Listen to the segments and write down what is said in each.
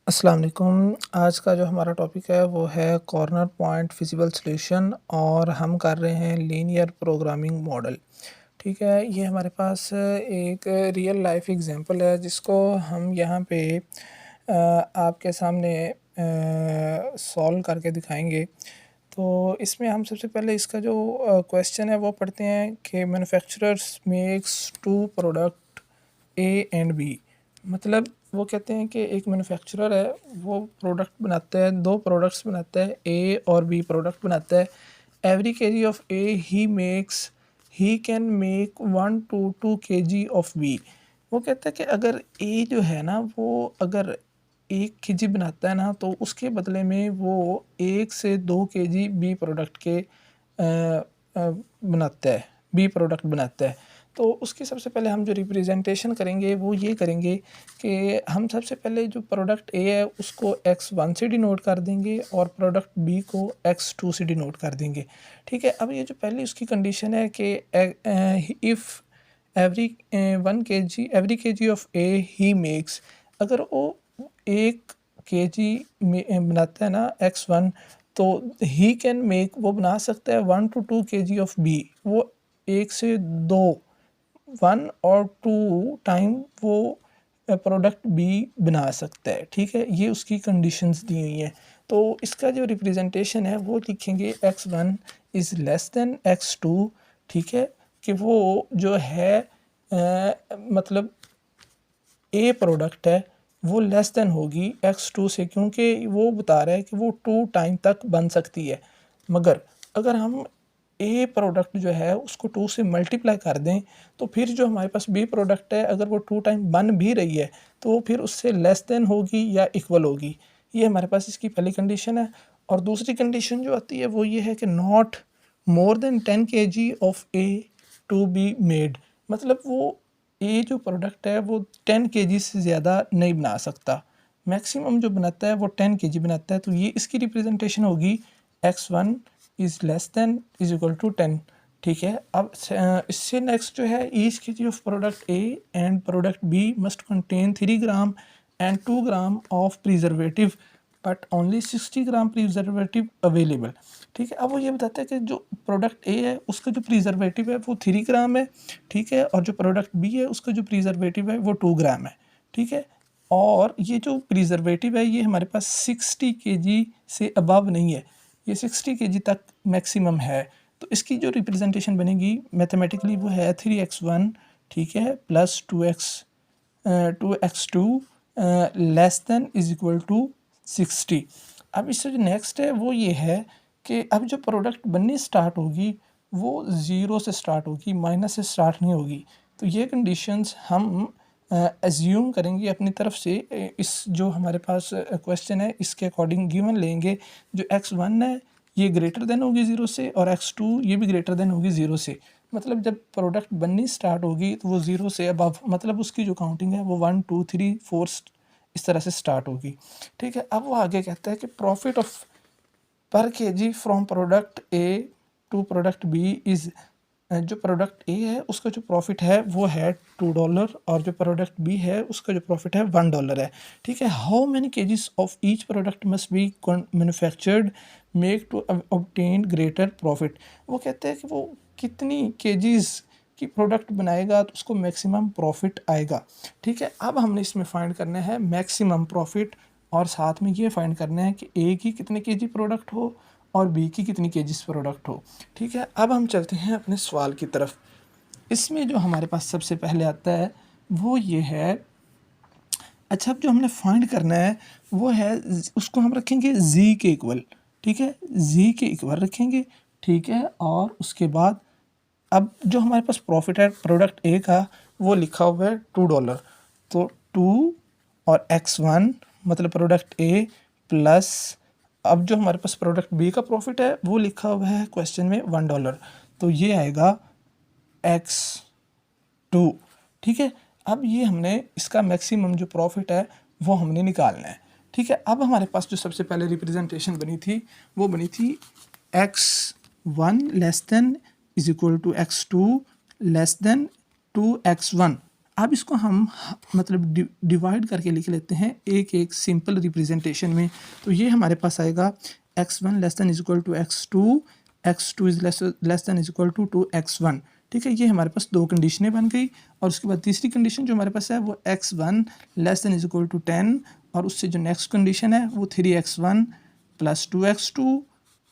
अस्सलाम वालेकुम। आज का जो हमारा टॉपिक है वो है कॉर्नर पॉइंट फिजिबल सॉल्यूशन और हम कर रहे हैं लीनियर प्रोग्रामिंग मॉडल। ठीक है, ये हमारे पास एक रियल लाइफ एग्जांपल है जिसको हम यहाँ पे आपके सामने सॉल्व करके दिखाएंगे। तो इसमें हम सबसे पहले इसका जो क्वेश्चन है वो पढ़ते हैं कि manufacturers makes two product A and B. मतलब वो कहते हैं कि एक मैन्युफैक्चरर है, वो प्रोडक्ट बनाता है, दो प्रोडक्ट्स बनाता है, ए और बी प्रोडक्ट बनाता है। Every KG of A he can make 1 to 2 kg of B. वो कहता है कि अगर ए जो है ना, वो अगर 1 kg बनाता है ना, तो उसके बदले में वो 1 से 2 kg बी प्रोडक्ट के बनाता है, बी प्रोडक्ट बनाता है। तो उसकी सबसे पहले हम जो रिप्रेजेंटेशन करेंगे वो ये करेंगे कि हम सबसे पहले जो प्रोडक्ट ए है उसको x1 से डिनोट कर देंगे और प्रोडक्ट बी को x2 से डिनोट कर देंगे। ठीक है, अब ये जो पहली उसकी कंडीशन है कि if every KG of A he makes, अगर वो 1 kg बनाता है ना x1, तो ही कैन मेक, वो बना सकता है 1 to 2 kg ऑफ बी। वो 1 से 2, 1 और 2 टाइम वो प्रोडक्ट बी बना सकता है। ठीक है, ये उसकी कंडीशंस दी हुई हैं। तो इसका जो रिप्रेजेंटेशन है वो लिखेंगे x1 is less then x2। ठीक है, कि वो जो है मतलब ए प्रोडक्ट है वो लेस दैन होगी x2 से, क्योंकि वो बता रहा है कि वो 2 टाइम तक बन सकती है। मगर अगर हम ए प्रोडक्ट जो है उसको 2 से मल्टीप्लाई कर दें, तो फिर जो हमारे पास बी प्रोडक्ट है, अगर वो 2 टाइम बन भी रही है तो वो फिर उससे लेस देन होगी या इक्वल होगी। ये हमारे पास इसकी पहली कंडीशन है। और दूसरी कंडीशन जो आती है वो ये है कि not more than 10 kg of A to B made. मतलब वो ए जो प्रोडक्ट है वो 10 kg से ज़्यादा नहीं बना सकता। मैक्सिमम जो बनाता है वो 10 kg बनाता है। तो ये इसकी रिप्रेजेंटेशन होगी x1 is less than is equal to 10। ठीक है, अब इससे नेक्स्ट जो है, each K G of product A and product B must contain 3 gram and 2 gram of preservative but only 60 gram preservative available. ठीक है, अब वो ये बताता है कि जो प्रोडक्ट ए है उसका जो प्रिजर्वेटिव है वो 3 ग्राम है। ठीक है, और जो प्रोडक्ट बी है उसका जो प्रिजर्वेटिव है वो 2 ग्राम है। ठीक है, और ये जो प्रिजर्वेटिव है ये हमारे पास 60 kg से अबव नहीं है, ये 60 kg तक मैक्सिमम है। तो इसकी जो रिप्रेजेंटेशन बनेगी मैथमेटिकली वो है 3x1, ठीक है, plus 2x2 less than is equal to 60। अब इससे जो नेक्स्ट है वो ये है कि अब जो प्रोडक्ट बननी स्टार्ट होगी वो ज़ीरो से स्टार्ट होगी, माइनस से स्टार्ट नहीं होगी। तो ये कंडीशंस हम एज्यूम करेंगे अपनी तरफ से। इस जो हमारे पास क्वेश्चन है इसके अकॉर्डिंग गिवन लेंगे। जो x1 है ये ग्रेटर देन होगी 0 से, और x2 ये भी ग्रेटर देन होगी 0 से। मतलब जब प्रोडक्ट बननी स्टार्ट होगी तो वो 0 से अबव, मतलब उसकी जो काउंटिंग है वो 1 2 3 4 इस तरह से स्टार्ट होगी। ठीक है, अब वो आगे कहता है कि profit of per KG from product A to product B is, जो प्रोडक्ट ए है उसका जो प्रॉफिट है वो है $2 और जो प्रोडक्ट बी है उसका जो प्रॉफिट है $1 है। ठीक है, how many KGs of each product must be manufactured make to obtain greater profit. वो कहते हैं कि वो कितनी केजीज की प्रोडक्ट बनाएगा तो उसको मैक्सिमम प्रॉफिट आएगा। ठीक है, अब हमने इसमें फाइंड करना है मैक्सिमम प्रॉफिट, और साथ में ये फाइंड करना है कि ए की कितने केजी प्रोडक्ट हो और बी की कितनी केजीस प्रोडक्ट हो। ठीक है, अब हम चलते हैं अपने सवाल की तरफ। इसमें जो हमारे पास सबसे पहले आता है वो ये है, अच्छा अब जो हमने फाइंड करना है वो है उसको हम रखेंगे जी के इक्वल। ठीक है, जी के इक्वल रखेंगे। ठीक है, और उसके बाद अब जो हमारे पास प्रॉफिट है प्रोडक्ट ए का वो लिखा हुआ है $2। तो 2 और x1 मतलब प्रोडक्ट ए प्लस, अब जो हमारे पास प्रोडक्ट बी का प्रॉफिट है वो लिखा हुआ है क्वेश्चन में $1। तो ये आएगा x2। ठीक है, अब ये हमने इसका मैक्सिमम जो प्रॉफिट है वो हमने निकालना है। ठीक है, अब हमारे पास जो सबसे पहले रिप्रेजेंटेशन बनी थी वो बनी थी x1 less than is equal to x2 less than 2x1। अब इसको हम मतलब डिवाइड करके लिख लेते हैं एक एक सिंपल रिप्रेजेंटेशन में। तो ये हमारे पास आएगा x1 less than is equal to x2, x2 is less than is equal to x1। ठीक है, ये हमारे पास दो कंडीशनें बन गई। और उसके बाद तीसरी कंडीशन जो हमारे पास है वो x1 less than is equal to 10, और उससे जो नेक्स्ट कंडीशन है वो 3x1 plus 2x2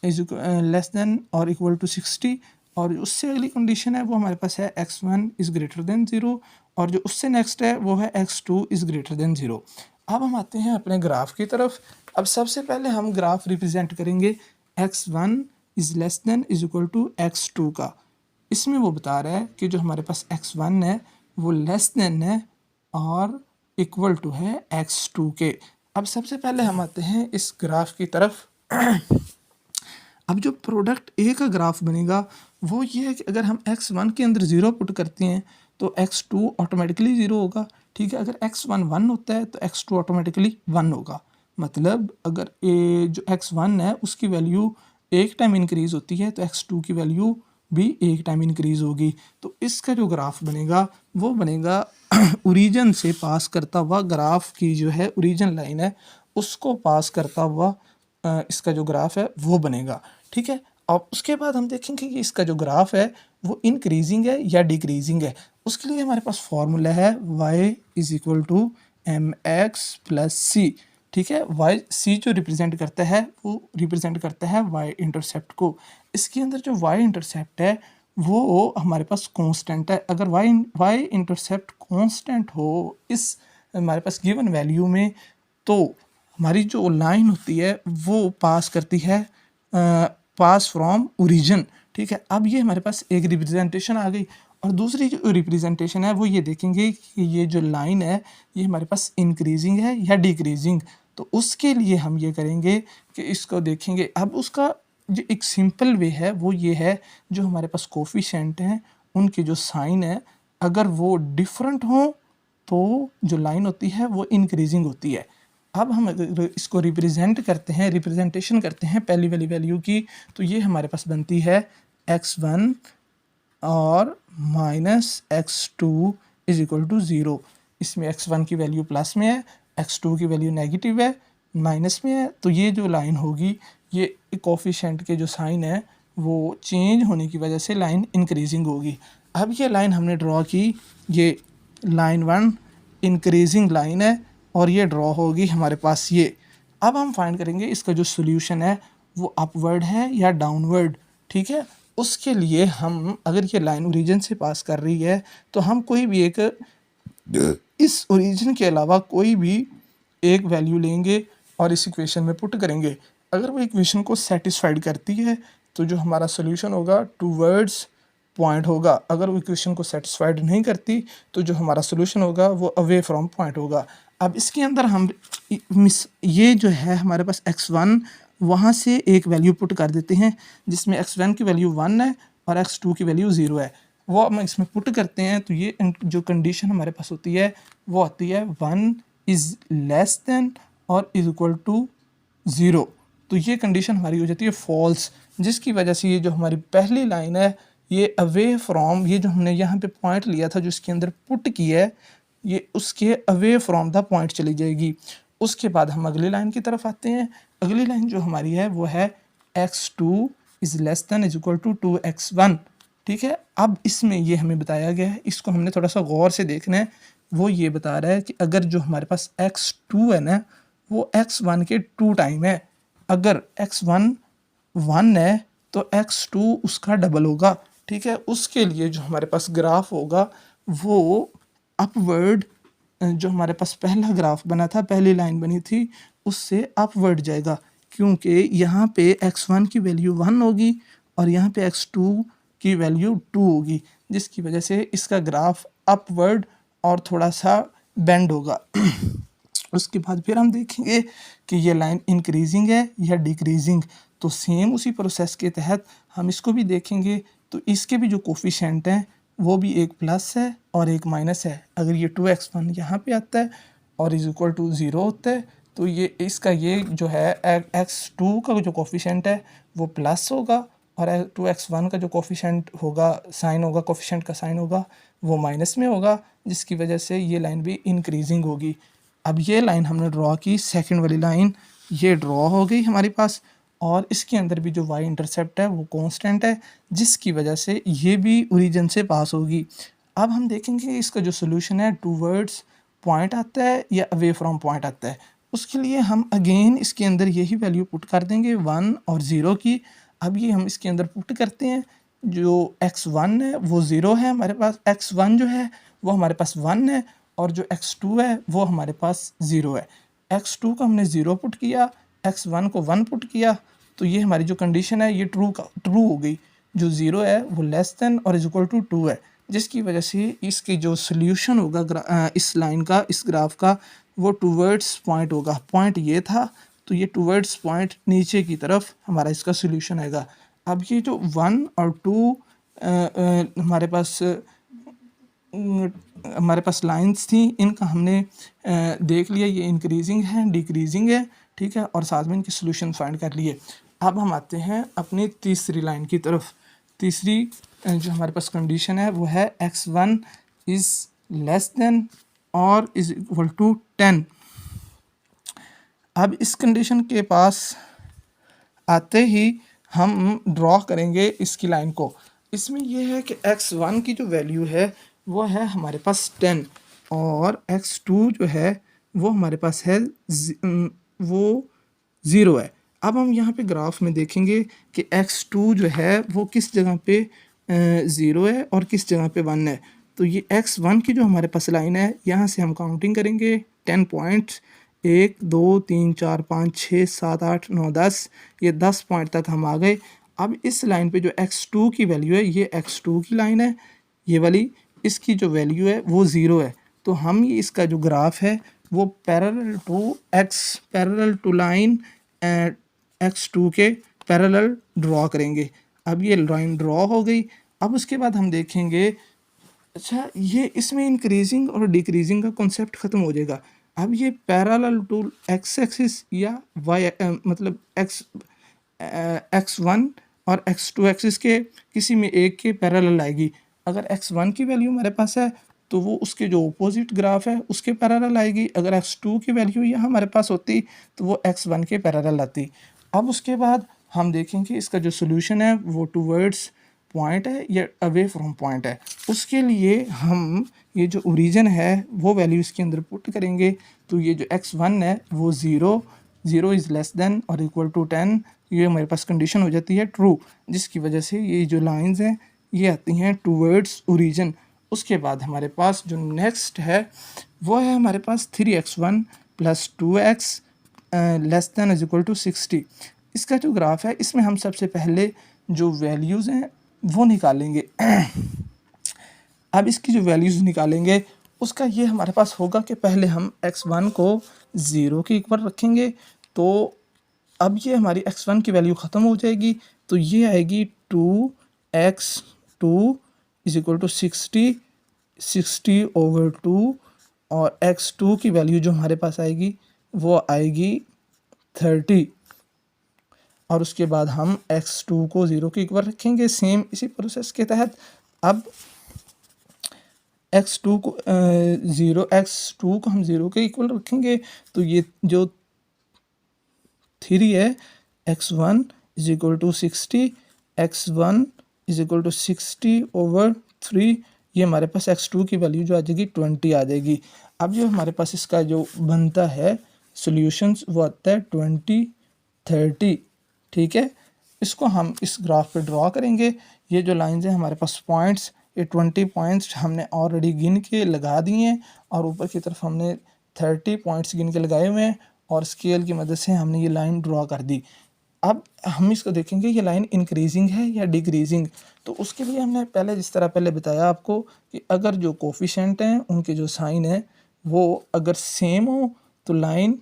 is less than और इक्वल टू 60, और उससे अगली कंडीशन है वो हमारे पास है x1 इज़ ग्रेटर देन 0, और जो उससे नेक्स्ट है वो है x2 इज़ ग्रेटर देन 0। अब हम आते हैं अपने ग्राफ की तरफ। अब सबसे पहले हम ग्राफ रिप्रेजेंट करेंगे x1 is less than is equal to x2 का। इसमें वो बता रहा है कि जो हमारे पास x1 है वो लेस देन है और इक्वल टू है x2 के। अब सबसे पहले हम आते हैं इस ग्राफ की तरफ। अब जो प्रोडक्ट ए का ग्राफ बनेगा वो ये है कि अगर हम x1 के अंदर 0 पुट करते हैं तो x2 ऑटोमेटिकली 0 होगा। ठीक है, अगर x1 1 होता है तो x2 ऑटोमेटिकली 1 होगा। मतलब अगर ए जो x1 है उसकी वैल्यू एक टाइम इंक्रीज होती है तो x2 की वैल्यू भी एक टाइम इंक्रीज होगी। तो इसका जो ग्राफ बनेगा वो बनेगा ओरिजिन से पास करता हुआ, ग्राफ की जो है ओरिजिन लाइन है उसको पास करता हुआ इसका जो ग्राफ है वो बनेगा। ठीक है, अब उसके बाद हम देखेंगे कि इसका जो ग्राफ है वो इंक्रीजिंग है या डिक्रीजिंग है। उसके लिए हमारे पास फॉर्मूला है y is equal to M X plus C. ठीक है, वाई सी जो रिप्रेजेंट करता है वो रिप्रेजेंट करता है वाई इंटरसेप्ट को। इसके अंदर जो वाई इंटरसेप्ट है वो हमारे पास कांस्टेंट है। अगर वाई इंटरसेप्ट कांस्टेंट हो इस हमारे पास गिवन वैल्यू में, तो हमारी जो लाइन होती है वो पास करती है पास फ्रॉम ओरिजिन। ठीक है, अब ये हमारे पास एक रिप्रेजेंटेशन आ गई। और दूसरी जो रिप्रेजेंटेशन है वो ये देखेंगे कि ये जो लाइन है ये हमारे पास इंक्रीजिंग है या डिक्रीजिंग। तो उसके लिए हम ये करेंगे कि इसको देखेंगे। अब उसका जो एक सिंपल वे है वो ये है, जो हमारे पास कोफिशिएंट हैं उनके जो साइन है अगर वो डिफरेंट हो तो जो लाइन होती है वो इंक्रीजिंग होती है। अब हम अगर इसको रिप्रेजेंट करते हैं, रिप्रेजेंटेशन करते हैं पहली वाली वैल्यू की, तो ये हमारे पास बनती है x1 और minus x2 is equal to 0। इसमें x1 की वैल्यू प्लस में है, x2 की वैल्यू नेगेटिव है, माइनस में है। तो ये जो लाइन होगी ये कोफिशिएंट के जो साइन है वो चेंज होने की वजह से लाइन इंक्रीजिंग होगी। अब ये लाइन हमने ड्रॉ की, ये लाइन 1 इंक्रीजिंग लाइन है और ये ड्रॉ होगी हमारे पास ये। अब हम फाइंड करेंगे इसका जो सोल्यूशन है वो अपवर्ड है या डाउनवर्ड। ठीक है, उसके लिए हम अगर ये लाइन ओरिजिन से पास कर रही है तो हम कोई भी एक इस ओरिजिन के अलावा कोई भी एक वैल्यू लेंगे और इस इक्वेशन में पुट करेंगे। अगर वो इक्वेशन को सेटिस्फाइड करती है तो जो हमारा सोल्यूशन होगा टूवर्ड्स पॉइंट होगा। अगर वो इक्वेशन को सेटिस्फाइड नहीं करती तो जो हमारा सोल्यूशन होगा वो अवे फ्रॉम पॉइंट होगा। अब इसके अंदर हम ये जो है हमारे पास x1 वहाँ से एक वैल्यू पुट कर देते हैं जिसमें x1 की वैल्यू 1 है और x2 की वैल्यू 0 है। वो हम इसमें पुट करते हैं तो ये जो कंडीशन हमारे पास होती है वो आती है 1 इज़ लेस देन और इज इक्वल टू 0। तो ये कंडीशन हमारी हो जाती है फॉल्स, जिसकी वजह से ये जो हमारी पहली लाइन है ये अवे फ्रॉम, ये जो हमने यहाँ पे पॉइंट लिया था जो इसके अंदर पुट किया है ये उसके अवे फ्रॉम द पॉइंट चली जाएगी। उसके बाद हम अगली लाइन की तरफ आते हैं। अगली लाइन जो हमारी है वो है x2 is less than is equal to 2x1। ठीक है, अब इसमें ये हमें बताया गया है, इसको हमने थोड़ा सा गौर से देखना है। वो ये बता रहा है कि अगर जो हमारे पास x2 है ना वो x1 के 2 टाइम है। अगर x1 1 है तो x2 उसका डबल होगा। ठीक है, उसके लिए जो हमारे पास ग्राफ होगा वो अपवर्ड, जो हमारे पास पहला ग्राफ बना था, पहली लाइन बनी थी उससे अपवर्ड जाएगा, क्योंकि यहाँ पे x1 की वैल्यू 1 होगी और यहाँ पे x2 की वैल्यू 2 होगी, जिसकी वजह से इसका ग्राफ अपवर्ड और थोड़ा सा बेंड होगा। उसके बाद फिर हम देखेंगे कि ये लाइन इंक्रीजिंग है या डिक्रीजिंग। तो सेम उसी प्रोसेस के तहत हम इसको भी देखेंगे। तो इसके भी जो कोफिशिएंट हैं वो भी एक प्लस है और एक माइनस है। अगर ये 2x1 यहाँ पे आता है और इज इक्वल टू 0 होता है तो ये इसका ये जो है x2 का जो कोफिशिएंट है वो प्लस होगा और 2x1 का जो कोफिशिएंट होगा साइन होगा, कोफिशिएंट का साइन होगा वो माइनस में होगा। जिसकी वजह से ये लाइन भी इंक्रीजिंग होगी। अब ये लाइन हमने ड्रॉ की, सेकंड वाली लाइन ये ड्रॉ हो गई हमारे पास, और इसके अंदर भी जो वाई इंटरसेप्ट है वो कांस्टेंट है, जिसकी वजह से ये भी ओरिजिन से पास होगी। अब हम देखेंगे इसका जो सोल्यूशन है टूवर्ड्स पॉइंट आता है या अवे फ्रॉम पॉइंट आता है। उसके लिए हम अगेन इसके अंदर यही वैल्यू पुट कर देंगे 1 और 0 की। अब ये हम इसके अंदर पुट करते हैं, जो x1 है वो 0 है हमारे पास, x1 जो है वो हमारे पास 1 है, और जो x2 है वो हमारे पास 0 है। x2 को हमने 0 पुट किया, x1 को 1 पुट किया, तो ये हमारी जो कंडीशन है ये ट्रू हो गई। जो 0 है वो लेस देन और इज इक्वल टू 2 है, जिसकी वजह से इसकी जो सोल्यूशन होगा इस लाइन का, इस ग्राफ का, वो टूवर्ड्स पॉइंट होगा। पॉइंट ये था, तो ये टूवर्ड्स पॉइंट नीचे की तरफ हमारा इसका सोल्यूशन आएगा। अब ये जो 1 और 2 हमारे पास लाइंस थी, इनका हमने देख लिया, ये इंक्रीजिंग है, डिक्रीजिंग है, ठीक है, और साथ में इनके सोल्यूशन फाइंड कर लिए। अब हम आते हैं अपनी तीसरी लाइन की तरफ। तीसरी जो हमारे पास कंडीशन है वो है x1 इज़ लेस देन और इज इक्वल टू 10। अब इस कंडीशन के पास आते ही हम ड्रॉ करेंगे इसकी लाइन को। इसमें यह है कि x1 की जो वैल्यू है वो है हमारे पास 10, और x2 जो है वो हमारे पास है वो 0 है। अब हम यहाँ पे ग्राफ में देखेंगे कि x2 जो है वो किस जगह पे 0 है और किस जगह पे 1 है। तो ये x1 की जो हमारे पास लाइन है, यहाँ से हम काउंटिंग करेंगे 10 पॉइंट्स, 1 2 3 4 5 6 7 8 9 10, ये 10 पॉइंट तक हम आ गए। अब इस लाइन पे जो x2 की वैल्यू है, ये x2 की लाइन है, ये वाली, इसकी जो वैल्यू है वो 0 है। तो हम ये इसका जो ग्राफ है वो पैरेलल टू लाइन x2 के पैरेलल ड्रॉ करेंगे। अब ये लाइन ड्रॉ हो गई। अब उसके बाद हम देखेंगे, अच्छा ये इसमें इंक्रीजिंग और डिक्रीजिंग का कॉन्सेप्ट ख़त्म हो जाएगा। अब ये पैरेलल टू एक्स एक्सिस या वाई मतलब x1 और x2 एक्सिस के किसी में एक के पैरेलल आएगी। अगर x1 की वैल्यू हमारे पास है तो वो उसके जो अपोजिट ग्राफ है उसके पैरेलल आएगी। अगर x2 की वैल्यू यहाँ हमारे पास होती तो वो x1 के पैरेलल आती। अब उसके बाद हम देखेंगे इसका जो सोल्यूशन है वो टूवर्ड्स पॉइंट है या अवे फ्रॉम पॉइंट है। उसके लिए हम ये जो ओरिजिन है वो वैल्यू इसके अंदर पुट करेंगे। तो ये जो x1 है वो 0 इज़ लेस देन और इक्वल टू 10, ये हमारे पास कंडीशन हो जाती है ट्रू, जिसकी वजह से ये जो लाइंस हैं ये आती हैं टूवर्ड्स ओरिजिन। उसके बाद हमारे पास जो नेक्स्ट है वो है हमारे पास 3x1 plus 2x less than is equal to 60। इसका जो ग्राफ है इसमें हम सबसे पहले जो वैल्यूज़ हैं वो निकालेंगे। अब इसकी जो वैल्यूज़ निकालेंगे उसका ये हमारे पास होगा कि पहले हम x1 को 0 के इक्वल रखेंगे। तो अब ये हमारी x1 की वैल्यू ख़त्म हो जाएगी, तो ये आएगी 2x2 इज इक्वल टू 60/2, और x2 की वैल्यू जो हमारे पास आएगी वो आएगी 30। और उसके बाद हम x2 को 0 के इक्वल रखेंगे सेम इसी प्रोसेस के तहत। अब x2 को हम 0 के इक्वल रखेंगे, तो ये जो 3 है x1 is equal to 60, x1 is equal to 60/3, ये हमारे पास x2 की वैल्यू जो आ जाएगी 20 आ जाएगी। अब जो हमारे पास इसका जो बनता है सॉल्यूशंस वो आता है 20 30, ठीक है। इसको हम इस ग्राफ पे ड्रॉ करेंगे। ये जो लाइंस हैं हमारे पास पॉइंट्स, ये 20 पॉइंट्स हमने ऑलरेडी गिन के लगा दिए हैं, और ऊपर की तरफ हमने 30 पॉइंट्स गिन के लगाए हुए हैं, और स्केल की मदद से हमने ये लाइन ड्रॉ कर दी। अब हम इसको देखेंगे ये लाइन इंक्रीजिंग है या डिक्रीजिंग। तो उसके लिए हमने पहले जिस तरह पहले बताया आपको कि अगर जो कोफिशेंट हैं उनके जो साइन है वो अगर सेम हो तो लाइन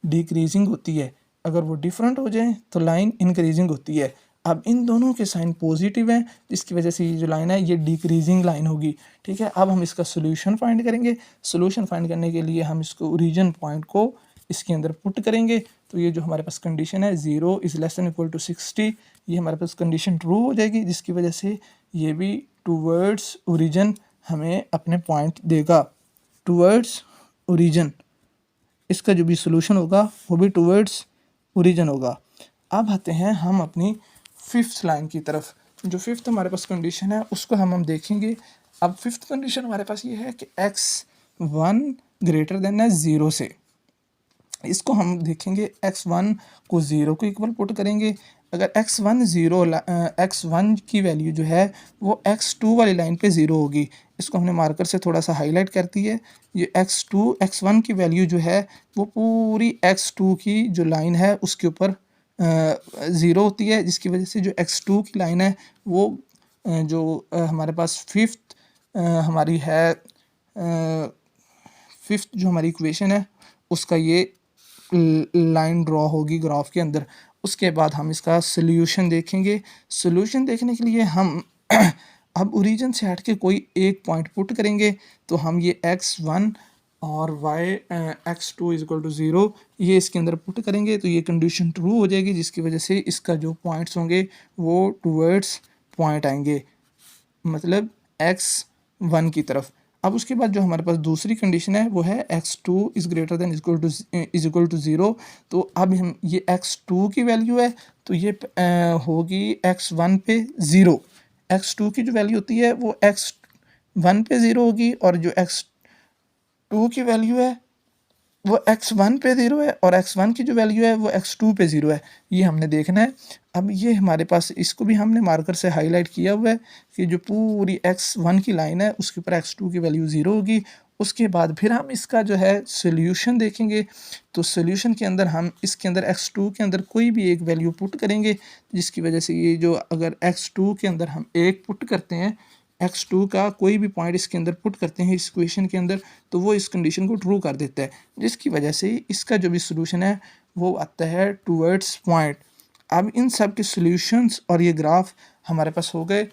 डिक्रीजिंग होती है, अगर वो डिफरेंट हो जाए तो लाइन इंक्रीजिंग होती है। अब इन दोनों के साइन पॉजिटिव हैं, जिसकी वजह से ये जो लाइन है ये डिक्रीजिंग लाइन होगी, ठीक है। अब हम इसका सोल्यूशन फाइंड करेंगे। सोल्यूशन फाइंड करने के लिए हम इसको ओरिजिन पॉइंट को इसके अंदर पुट करेंगे। तो ये जो हमारे पास कंडीशन है 0 is less than equal to 60, ये हमारे पास कंडीशन ट्रू हो जाएगी, जिसकी वजह से ये भी टूवर्ड्स ओरिजिन हमें अपने पॉइंट देगा टूवर्ड्स ओरिजिन। इसका जो भी सोल्यूशन होगा वो भी टूवर्ड्स ओरिजिन होगा। अब आते हैं हम अपनी फिफ्थ लाइन की तरफ। जो फिफ्थ हमारे पास कंडीशन है उसको हम देखेंगे। अब फिफ्थ कंडीशन हमारे पास ये है कि x1 ग्रेटर देन है 0 से। इसको हम देखेंगे x1 को 0 को इक्वल पुट करेंगे। अगर x1 की वैल्यू जो है वो x2 वाली लाइन पे 0 होगी। इसको हमने मार्कर से थोड़ा सा हाईलाइट कर दी है। ये x1 की वैल्यू जो है वो पूरी x2 की जो लाइन है उसके ऊपर 0 होती है, जिसकी वजह से जो x2 की लाइन है वो हमारे पास फिफ्थ हमारी है फिफ्थ जो हमारी इक्वेशन है उसका ये लाइन ड्रॉ होगी ग्राफ के अंदर। उसके बाद हम इसका सोल्यूशन देखेंगे। सोल्यूशन देखने के लिए हम अब ओरिजिन से हट के कोई एक पॉइंट पुट करेंगे। तो हम ये x1 और x2 इज इक्वल टू 0 ये इसके अंदर पुट करेंगे तो ये कंडीशन ट्रू हो जाएगी, जिसकी वजह से इसका जो पॉइंट्स होंगे वो टूवर्ड्स पॉइंट आएंगे, मतलब x1 की तरफ। अब उसके बाद जो हमारे पास दूसरी कंडीशन है वो है x2 is greater than is equal to 0। तो अब हम ये x2 की वैल्यू है तो ये होगी x1 पे 0। x2 की जो वैल्यू होती है वो x1 पे 0 होगी और जो x2 की वैल्यू है वो x1 पे 0 है और x1 की जो वैल्यू है वो x2 पे 0 है। ये हमने देखना है। अब ये हमारे पास इसको भी हमने मार्कर से हाईलाइट किया हुआ है कि जो पूरी x1 की लाइन है उसके ऊपर x2 की वैल्यू 0 होगी। उसके बाद फिर हम इसका जो है सोल्यूशन देखेंगे। तो सोल्यूशन के अंदर हम इसके अंदर x2 के अंदर कोई भी एक वैल्यू पुट करेंगे, जिसकी वजह से ये जो अगर x2 के अंदर हम एक पुट करते हैं, x2 का कोई भी पॉइंट इसके अंदर पुट करते हैं इस इक्वेशन के अंदर, तो वो इस कंडीशन को ट्रू कर देता है, जिसकी वजह से इसका जो भी सोल्यूशन है वो आता है टूवर्ड्स पॉइंट। अब इन सब के सॉल्यूशंस और ये ग्राफ हमारे पास हो गए।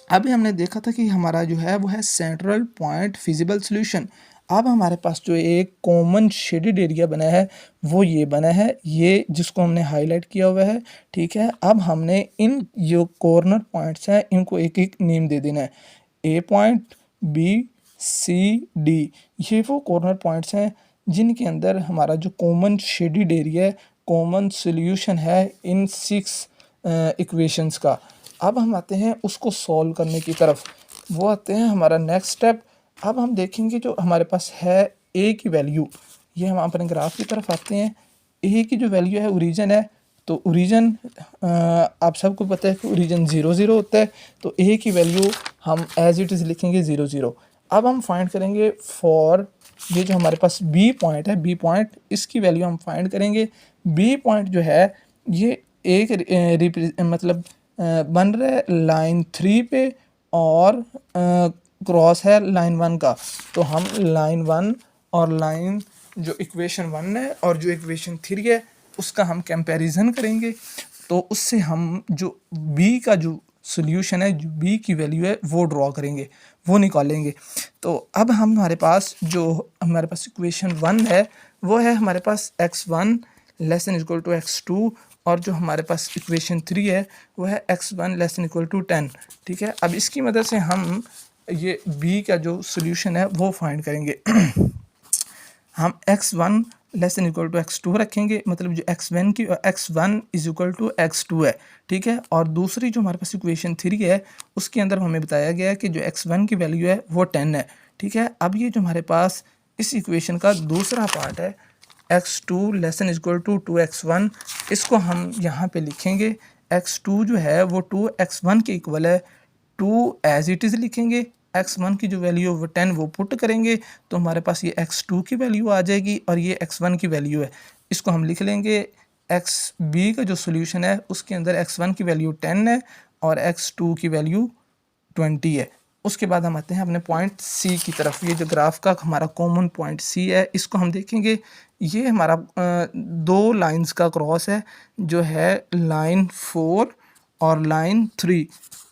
अभी हमने देखा था कि हमारा जो है वो है सेंट्रल पॉइंट फिजिबल सॉल्यूशन। अब हमारे पास जो एक कॉमन शेडेड एरिया बना है वो ये बना है, ये जिसको हमने हाईलाइट किया हुआ है। ठीक है, अब हमने इन जो कॉर्नर पॉइंट्स हैं इनको एक एक नेम दे देना है, ए पॉइंट, बी, सी, डी। ये वो कॉर्नर पॉइंट्स हैं जिनके अंदर हमारा जो कॉमन शेडेड एरिया है, कॉमन सॉल्यूशन है इन 6 इक्वेशंस का। अब हम आते हैं उसको सॉल्व करने की तरफ। वो आते हैं हमारा नेक्स्ट स्टेप। अब हम देखेंगे जो हमारे पास है ए की वैल्यू, ये हम अपने ग्राफ की तरफ आते हैं। ए की जो वैल्यू है ओरिजिन है, तो ओरिजिन आप सबको पता है कि ओरिजिन 0 0 होता है। तो ए की वैल्यू हम एज इट इज़ लिखेंगे 0 0। अब हम फाइंड करेंगे फॉर ये जो हमारे पास बी पॉइंट है, बी पॉइंट इसकी वैल्यू हम फाइंड करेंगे। बी पॉइंट जो है ये एक मतलब बन रहा है लाइन 3 पे और क्रॉस है लाइन 1 का। तो हम लाइन 1 और लाइन जो इक्वेशन 1 है और जो इक्वेशन 3 है उसका हम कंपैरिजन करेंगे। तो उससे हम जो बी का जो सोल्यूशन है, जो बी की वैल्यू है वो ड्रॉ करेंगे, वो निकालेंगे। तो अब हमारे पास इक्वेशन 1 है वो है हमारे पास x1 less than equal to x2 और जो हमारे पास इक्वेशन 3 है वो है x1 less than equal to 10। ठीक है, अब इसकी मदद से हम ये b का जो सोल्यूशन है वो फाइंड करेंगे। हम x1 less than equal to x2 रखेंगे, मतलब जो x1 is equal to x2 है। ठीक है, और दूसरी जो हमारे पास इक्वेशन 3 है उसके अंदर हमें बताया गया है कि जो x1 की वैल्यू है वो 10 है। ठीक है, अब ये जो हमारे पास इस इक्वेशन का दूसरा पार्ट है x2 less than equal to 2x1, इसको हम यहाँ पे लिखेंगे। x2 जो है वो 2x1 के इक्वल है, 2 एज इट इज़ लिखेंगे। x1 की जो वैल्यू है वो 10 वो पुट करेंगे तो हमारे पास ये x2 की वैल्यू आ जाएगी और ये x1 की वैल्यू है, इसको हम लिख लेंगे। xb का जो सोल्यूशन है उसके अंदर x1 की वैल्यू 10 है और x2 की वैल्यू 20 है। उसके बाद हम आते हैं अपने पॉइंट सी की तरफ। ये जो ग्राफ का हमारा कॉमन पॉइंट सी है इसको हम देखेंगे। ये हमारा दो लाइंस का क्रॉस है जो है लाइन 4 और लाइन 3।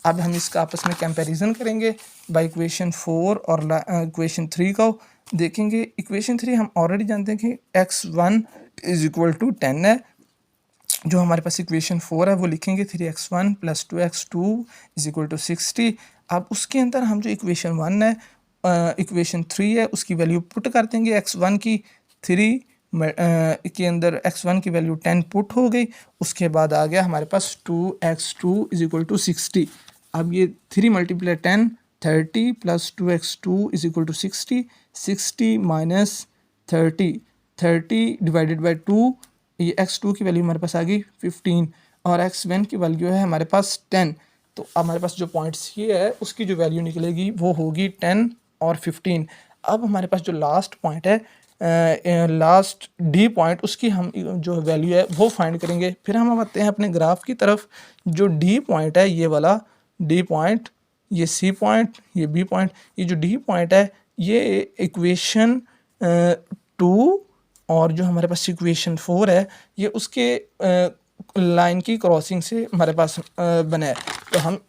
अब हम इसका आपस में कंपैरिजन करेंगे बाय इक्वेशन 4 और इक्वेशन 3 को देखेंगे। इक्वेशन 3 हम ऑलरेडी जानते हैं कि x1 इज इक्वल टू 10 है। जो हमारे पास इक्वेशन 4 है वो लिखेंगे 3x1 plus 2x2 is equal to 60। अब उसके अंदर हम जो इक्वेशन 1 है, इक्वेशन 3 है, उसकी वैल्यू पुट कर देंगे। x1 की 3 के अंदर x1 की वैल्यू 10 पुट हो गई। उसके बाद आ गया हमारे पास 2x2 इज इक्वल टू 60। अब ये 3 multiply 10 30 plus 2x2 is equal to 60, 60 minus 30, 30 divided by 2, ये x2 की वैल्यू हमारे पास आ गई 15 और x1 की वैल्यू है हमारे पास 10। तो हमारे पास जो पॉइंट्स ये है उसकी जो वैल्यू निकलेगी वो होगी 10 और 15। अब हमारे पास जो लास्ट पॉइंट है, लास्ट डी पॉइंट, उसकी हम जो वैल्यू है वो फाइंड करेंगे। फिर हम आते हैं अपने ग्राफ की तरफ। जो डी पॉइंट है, ये वाला डी पॉइंट, ये सी पॉइंट, ये बी पॉइंट, ये जो डी पॉइंट है ये इक्वेशन 2 और जो हमारे पास इक्वेशन 4 है ये उसके लाइन की क्रॉसिंग से हमारे पास बना है। तो हम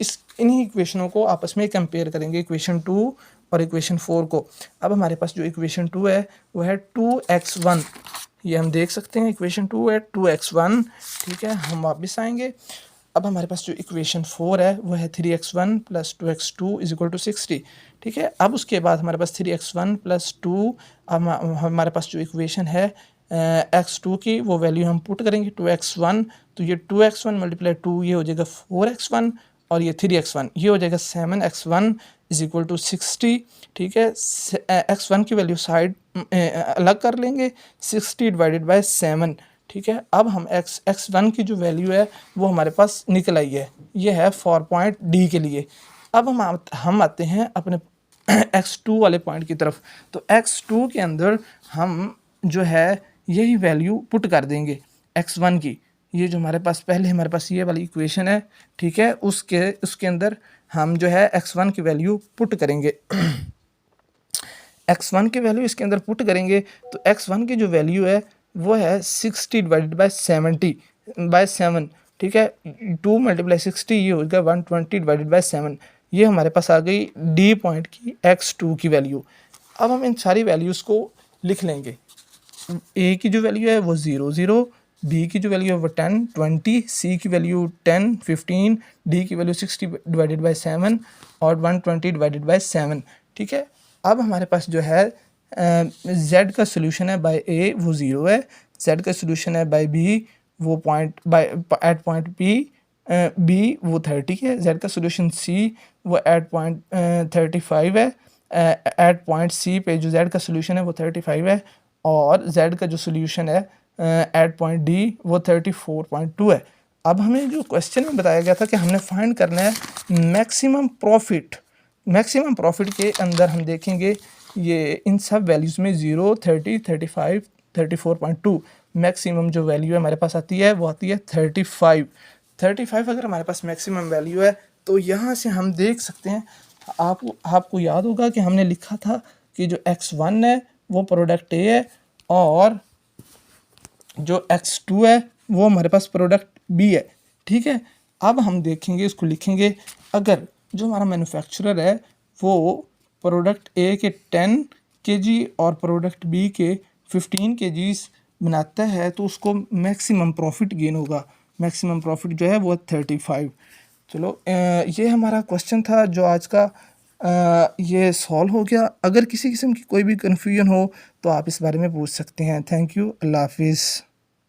इन्हीं इक्वेशनों को आपस में कंपेयर करेंगे, इक्वेशन 2 और इक्वेशन 4 को। अब हमारे पास जो इक्वेशन 2 है वो है 2x1, ये हम देख सकते हैं इक्वेशन 2 है 2x1। ठीक है, हम वापस आएंगे। अब हमारे पास जो इक्वेशन 4 है वो है 3x1 plus 2x2 is equal to 60। ठीक है, अब उसके बाद हमारे पास 3x1 प्लस 2, हमारे पास जो इक्वेशन है x2 की वो वैल्यू हम पुट करेंगे 2x1। तो ये 2x1 मल्टीप्लाई 2 ये हो जाएगा 4x1 और ये 3x1 ये हो जाएगा 7x1 इज इक्वल टू 60। ठीक है, x1 की वैल्यू साइड अलग कर लेंगे, 60 डिवाइडेड बाय 7। ठीक है, अब हम x1 की जो वैल्यू है वो हमारे पास निकल आई है, ये है 4 पॉइंट डी के लिए। अब हम आते हैं अपने x2 वाले पॉइंट की तरफ। तो x2 के अंदर हम जो है यही वैल्यू पुट कर देंगे x1 की। ये जो हमारे पास पहले हमारे पास ये वाली इक्वेशन है, ठीक है, उसके अंदर हम जो है x1 की वैल्यू पुट करेंगे। x1 की वैल्यू इसके अंदर पुट करेंगे तो x1 की जो वैल्यू है वो है 60 डिवाइडेड बाय 70 बाय 7। ठीक है, 2 मल्टीप्लाई 60 ये हो गया 120 डिवाइडेड बाय 7। ये हमारे पास आ गई डी पॉइंट की x2 की वैल्यू। अब हम इन सारी वैल्यूज़ को लिख लेंगे। ए की जो वैल्यू है वो 0 0, बी की जो वैल्यू है वो 10 20, सी की वैल्यू 10 15, डी की वैल्यू 60 डिवाइडेड बाय 7 और 120 डिवाइडेड बाय 7। ठीक है, अब हमारे पास जो है z का सोल्यूशन है बाय ए वो 0 है, z का सोल्यूशन है बाय बी वो point by at point B वो 30 है, z का सोल्यूशन सी वो एट पॉइंट 35 है, एट पॉइंट सी पे जो z का सोल्यूशन है वो 35 है और z का जो सोल्यूशन है एट पॉइंट डी वो 34.2 है। अब हमें जो क्वेश्चन में बताया गया था कि हमने फाइंड करना है मैक्सिमम प्रॉफिट। मैक्सिमम प्रॉफिट के अंदर हम देखेंगे ये इन सब वैल्यूज़ में 0 30 35 34.2, मैक्सिमम जो वैल्यू है हमारे पास आती है वो आती है 35 अगर हमारे पास मैक्सिमम वैल्यू है तो यहाँ से हम देख सकते हैं, आपको याद होगा कि हमने लिखा था कि जो x1 है वो प्रोडक्ट ए है और जो x2 है वो हमारे पास प्रोडक्ट बी है। ठीक है, अब हम देखेंगे, इसको लिखेंगे, अगर जो हमारा मैन्युफैक्चरर है वो प्रोडक्ट ए के 10 kg और प्रोडक्ट बी के 15 kg बनाता है तो उसको मैक्सिमम प्रॉफिट गेन होगा। मैक्सिमम प्रॉफिट जो है वो 35। चलो ये हमारा क्वेश्चन था जो आज का ये सॉल्व हो गया। अगर किसी किस्म की कोई भी कन्फ्यूजन हो तो आप इस बारे में पूछ सकते हैं। थैंक यू, अल्लाह हाफिज़।